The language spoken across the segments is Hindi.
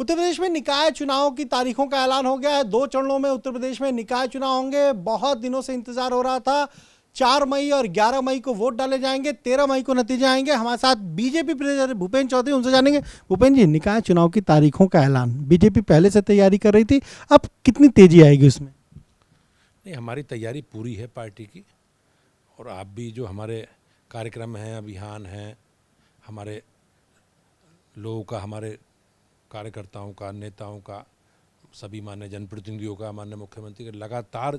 उत्तर प्रदेश में निकाय चुनाव की तारीखों का ऐलान हो गया है। 2 चरणों में उत्तर प्रदेश में निकाय चुनाव होंगे। बहुत दिनों से इंतजार हो रहा था। 4 मई और 11 मई को वोट डाले जाएंगे, 13 मई को नतीजे आएंगे। हमारे साथ बीजेपी प्रदेश भूपेंद्र चौधरी, उनसे जानेंगे। भूपेंद्र जी, निकाय चुनाव की तारीखों का ऐलान बीजेपी पहले से तैयारी कर रही थी, अब कितनी तेजी आएगी उसमें? नहीं, हमारी तैयारी पूरी है पार्टी की। और आप भी जो हमारे कार्यक्रम हैं, अभियान हैं, हमारे लोगों का, हमारे कार्यकर्ताओं का, नेताओं का, सभी मान्य जनप्रतिनिधियों का, माननीय मुख्यमंत्री का लगातार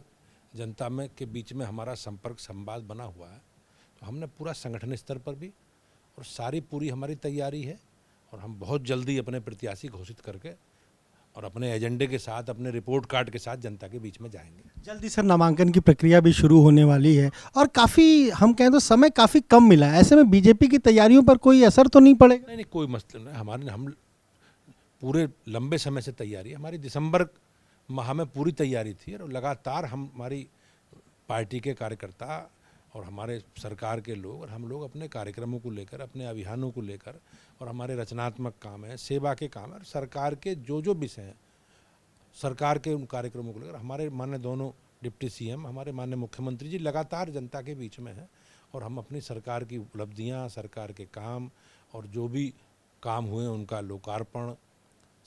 जनता में के बीच में हमारा संपर्क संवाद बना हुआ है। तो हमने पूरा संगठन स्तर पर भी और सारी पूरी हमारी तैयारी है। और हम बहुत जल्दी अपने प्रत्याशी घोषित करके और अपने एजेंडे के साथ, अपने रिपोर्ट कार्ड के साथ जनता के बीच में जाएंगे। जल्दी सर नामांकन की प्रक्रिया भी शुरू होने वाली है और काफ़ी, हम कहें तो समय काफ़ी कम मिला है। ऐसे में बीजेपी की तैयारियों पर कोई असर तो नहीं पड़ेगा? नहीं, कोई मसला नहीं। हम पूरे लंबे समय से तैयारी, हमारी दिसंबर माह में पूरी तैयारी थी और लगातार हमारी पार्टी के कार्यकर्ता और हमारे सरकार के लोग और हम लोग अपने कार्यक्रमों को लेकर, अपने अभियानों को लेकर और हमारे रचनात्मक काम है, सेवा के काम है और सरकार के जो जो विषय हैं, सरकार के उन कार्यक्रमों को लेकर हमारे माननीय दोनों डिप्टी सीएम, हमारे माननीय मुख्यमंत्री जी लगातार जनता के बीच में हैं। और हम अपनी सरकार की उपलब्धियां, सरकार के काम और जो भी काम हुए उनका लोकार्पण,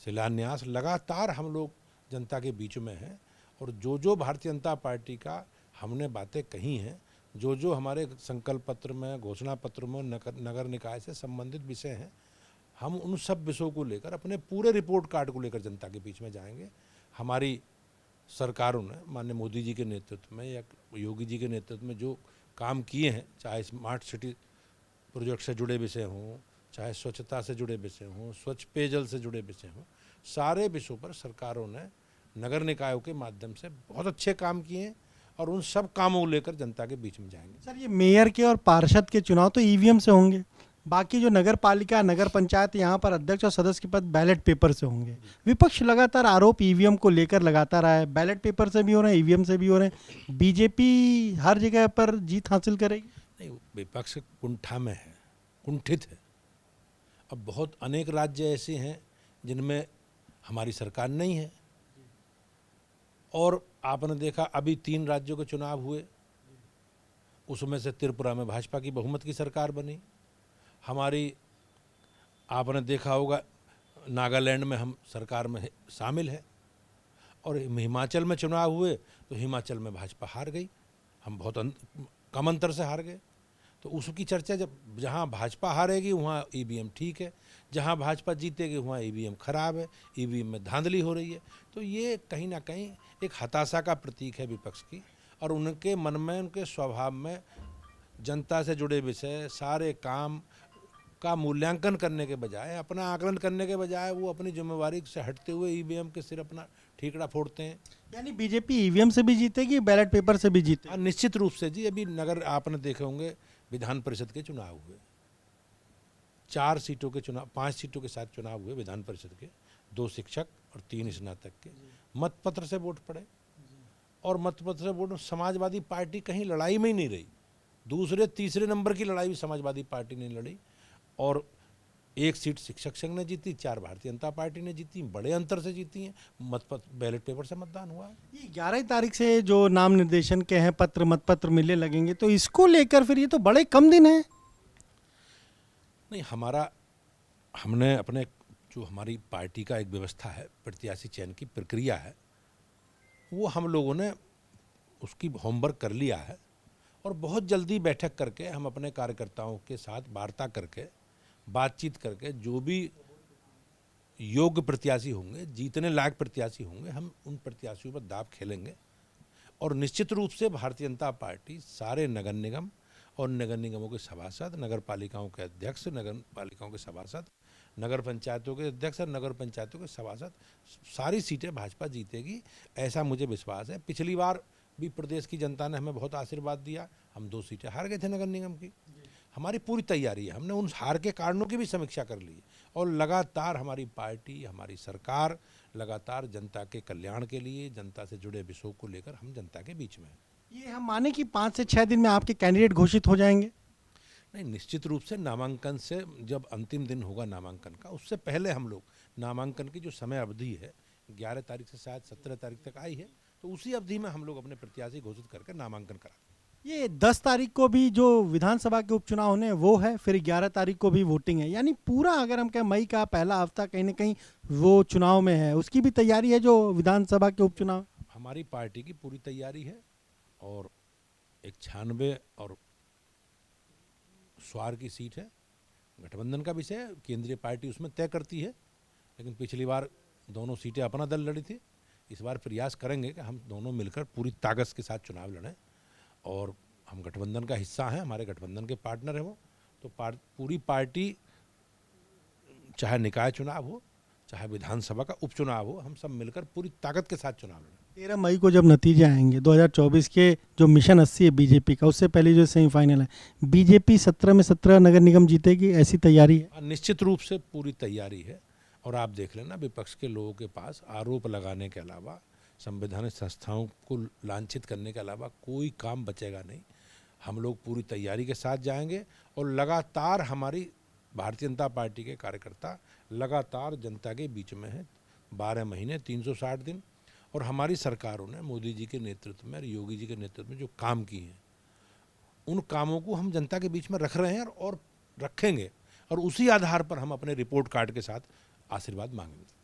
शिलान्यास, लगातार हम लोग जनता के बीच में हैं। और जो जो भारतीय जनता पार्टी का हमने बातें कही हैं, जो जो हमारे संकल्प पत्र में, घोषणा पत्र में, नगर निकाय से संबंधित विषय हैं, हम उन सब विषयों को लेकर अपने पूरे रिपोर्ट कार्ड को लेकर जनता के बीच में जाएंगे। हमारी सरकारों ने माननीय मोदी जी के नेतृत्व में या योगी जी के नेतृत्व में जो काम किए हैं, चाहे स्मार्ट सिटी प्रोजेक्ट से जुड़े विषय हों, चाहे स्वच्छता से जुड़े विषय हों, स्वच्छ पेयजल से जुड़े विषय हों, सारे विषयों पर सरकारों ने नगर निकायों के माध्यम से बहुत अच्छे काम किए हैं और उन सब कामों को लेकर जनता के बीच में जाएंगे। सर, ये मेयर के और पार्षद के चुनाव तो ईवीएम से होंगे, बाकी जो नगर पालिका, नगर पंचायत, यहाँ पर अध्यक्ष और सदस्य के पद बैलेट पेपर से होंगे। विपक्ष लगातार आरोप ईवीएम को लेकर लगाता रहा है। बैलेट पेपर से भी हो रहे हैं, ईवीएम से भी हो रहे हैं। बीजेपी हर जगह पर जीत हासिल करेगी? नहीं, विपक्ष कुंठा में है, कुंठित है। अब बहुत अनेक राज्य ऐसे हैं जिनमें हमारी सरकार नहीं है। और आपने देखा अभी 3 राज्यों के चुनाव हुए, उसमें से त्रिपुरा में भाजपा की बहुमत की सरकार बनी। हमारी, आपने देखा होगा, नागालैंड में हम सरकार में शामिल है। और हिमाचल में चुनाव हुए तो हिमाचल में भाजपा हार गई, हम बहुत कम अंतर से हार गए। तो उसकी चर्चा, जब जहाँ भाजपा हारेगी वहाँ ईवीएम ठीक है, जहाँ भाजपा जीतेगी वहाँ ईवीएम खराब है, ईवीएम में धांधली हो रही है। तो ये कहीं ना कहीं एक हताशा का प्रतीक है विपक्ष की। और उनके मन में, उनके स्वभाव में जनता से जुड़े विषय, सारे काम का मूल्यांकन करने के बजाय, अपना आकलन करने के बजाय, वो अपनी जिम्मेवारी से हटते हुए ईवीएम के सिर अपना ठीकड़ा फोड़ते हैं। यानी बीजेपी ईवीएम से भी जीतेगी, बैलेट पेपर से भी जीतेगी? निश्चित रूप से जी। अभी नगर, आपने देखे होंगे, विधान परिषद के चुनाव हुए, 4 सीटों के चुनाव, 5 सीटों के साथ चुनाव हुए विधान परिषद के, 2 शिक्षक और 3 स्नातक के। मतपत्र से वोट पड़े और मतपत्र से वोट, समाजवादी पार्टी कहीं लड़ाई में ही नहीं रही। दूसरे तीसरे नंबर की लड़ाई भी समाजवादी पार्टी ने लड़ी और 1 सीट शिक्षक संघ ने जीती, 4 भारतीय जनता पार्टी ने जीती, बड़े अंतर से जीती हैं। मतपत्र, बैलेट पेपर से मतदान हुआ है। ये 11 तारीख से जो नाम निर्देशन के हैं पत्र, मतपत्र मिलने लगेंगे, तो इसको लेकर फिर ये तो बड़े कम दिन हैं। नहीं, हमने अपने, जो हमारी पार्टी का एक व्यवस्था है, प्रत्याशी चयन की प्रक्रिया है, वो हम लोगों ने उसकी होमवर्क कर लिया है। और बहुत जल्दी बैठक करके हम अपने कार्यकर्ताओं के साथ वार्ता करके, बातचीत करके, जो भी योग्य प्रत्याशी होंगे, जीतने लायक प्रत्याशी होंगे, हम उन प्रत्याशियों पर दाव खेलेंगे। और निश्चित रूप से भारतीय जनता पार्टी सारे नगर निगम और नगर निगमों के सभासद, नगर पालिकाओं के अध्यक्ष, नगर पालिकाओं के सभासद, नगर पंचायतों के अध्यक्ष और नगर पंचायतों के सभासद, सारी सीटें भाजपा जीतेगी, ऐसा मुझे विश्वास है। पिछली बार भी प्रदेश की जनता ने हमें बहुत आशीर्वाद दिया, हम 2 सीटें हार गए थे नगर निगम की। हमारी पूरी तैयारी है, हमने उन हार के कारणों की भी समीक्षा कर ली और लगातार हमारी पार्टी, हमारी सरकार लगातार जनता के कल्याण के लिए, जनता से जुड़े विषयों को लेकर हम जनता के बीच में हैं। ये हम माने कि 5 से 6 दिन में आपके कैंडिडेट घोषित हो जाएंगे? नहीं, निश्चित रूप से नामांकन से जब अंतिम दिन होगा नामांकन का, उससे पहले हम लोग नामांकन की जो समय अवधि है 11 तारीख से शायद 17 तारीख तक आई है, तो उसी अवधि में हम लोग अपने प्रत्याशी घोषित करके नामांकन करा देंगे। ये 10 तारीख को भी जो विधानसभा के उपचुनाव होने हैं वो है, फिर 11 तारीख को भी वोटिंग है, यानी पूरा अगर हम कहें मई का पहला हफ्ता कहीं ना कहीं वो चुनाव में है। उसकी भी तैयारी है जो विधानसभा के उपचुनाव। हमारी पार्टी की पूरी तैयारी है और 96 और स्वार की सीट है, गठबंधन का विषय है, केंद्रीय पार्टी उसमें तय करती है। लेकिन पिछली बार दोनों सीटें अपना दल लड़ी थी, इस बार प्रयास करेंगे कि हम दोनों मिलकर पूरी ताकत के साथ चुनाव लड़ें। और हम गठबंधन का हिस्सा हैं, हमारे गठबंधन के पार्टनर हैं वो, तो पूरी पार्टी, चाहे निकाय चुनाव हो चाहे विधानसभा का उपचुनाव हो, हम सब मिलकर पूरी ताकत के साथ चुनाव लड़ें। 13 मई को जब नतीजे आएंगे 2024 के, जो मिशन 80 है बीजेपी का, उससे पहले जो सेमीफाइनल है, बीजेपी 17 में 17 नगर निगम जीतेगी, ऐसी तैयारी है? निश्चित रूप से पूरी तैयारी है। और आप देख लेना, विपक्ष के लोगों के पास आरोप लगाने के अलावा, संवैधानिक संस्थाओं को लांछित करने के अलावा कोई काम बचेगा नहीं। हम लोग पूरी तैयारी के साथ जाएंगे और लगातार हमारी भारतीय जनता पार्टी के कार्यकर्ता लगातार जनता के बीच में हैं, 12 महीने 360 दिन। और हमारी सरकारों ने मोदी जी के नेतृत्व में और योगी जी के नेतृत्व में जो काम किए हैं, उन कामों को हम जनता के बीच में रख रहे हैं और रखेंगे, और उसी आधार पर हम अपने रिपोर्ट कार्ड के साथ आशीर्वाद मांगेंगे।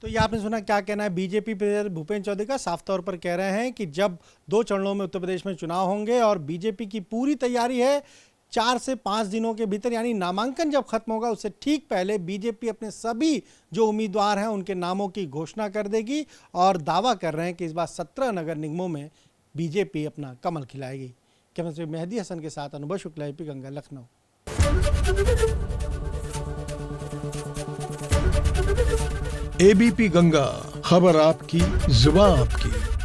तो ये आपने सुना, क्या कहना है बीजेपी प्रदेश भूपेंद्र चौधरी का? साफ तौर पर कह रहे हैं कि जब 2 चरणों में उत्तर प्रदेश में चुनाव होंगे और बीजेपी की पूरी तैयारी है, 4 से 5 दिनों के भीतर, यानी नामांकन जब खत्म होगा उससे ठीक पहले बीजेपी अपने सभी जो उम्मीदवार हैं उनके नामों की घोषणा कर देगी। और दावा कर रहे हैं कि इस बार 17 नगर निगमों में बीजेपी अपना कमल खिलाएगी। कैमरा मेहदी हसन के साथ अनुभव शुक्ला, एपी गंगा, लखनऊ। एबीपी गंगा, खबर आपकी, जुबान आपकी।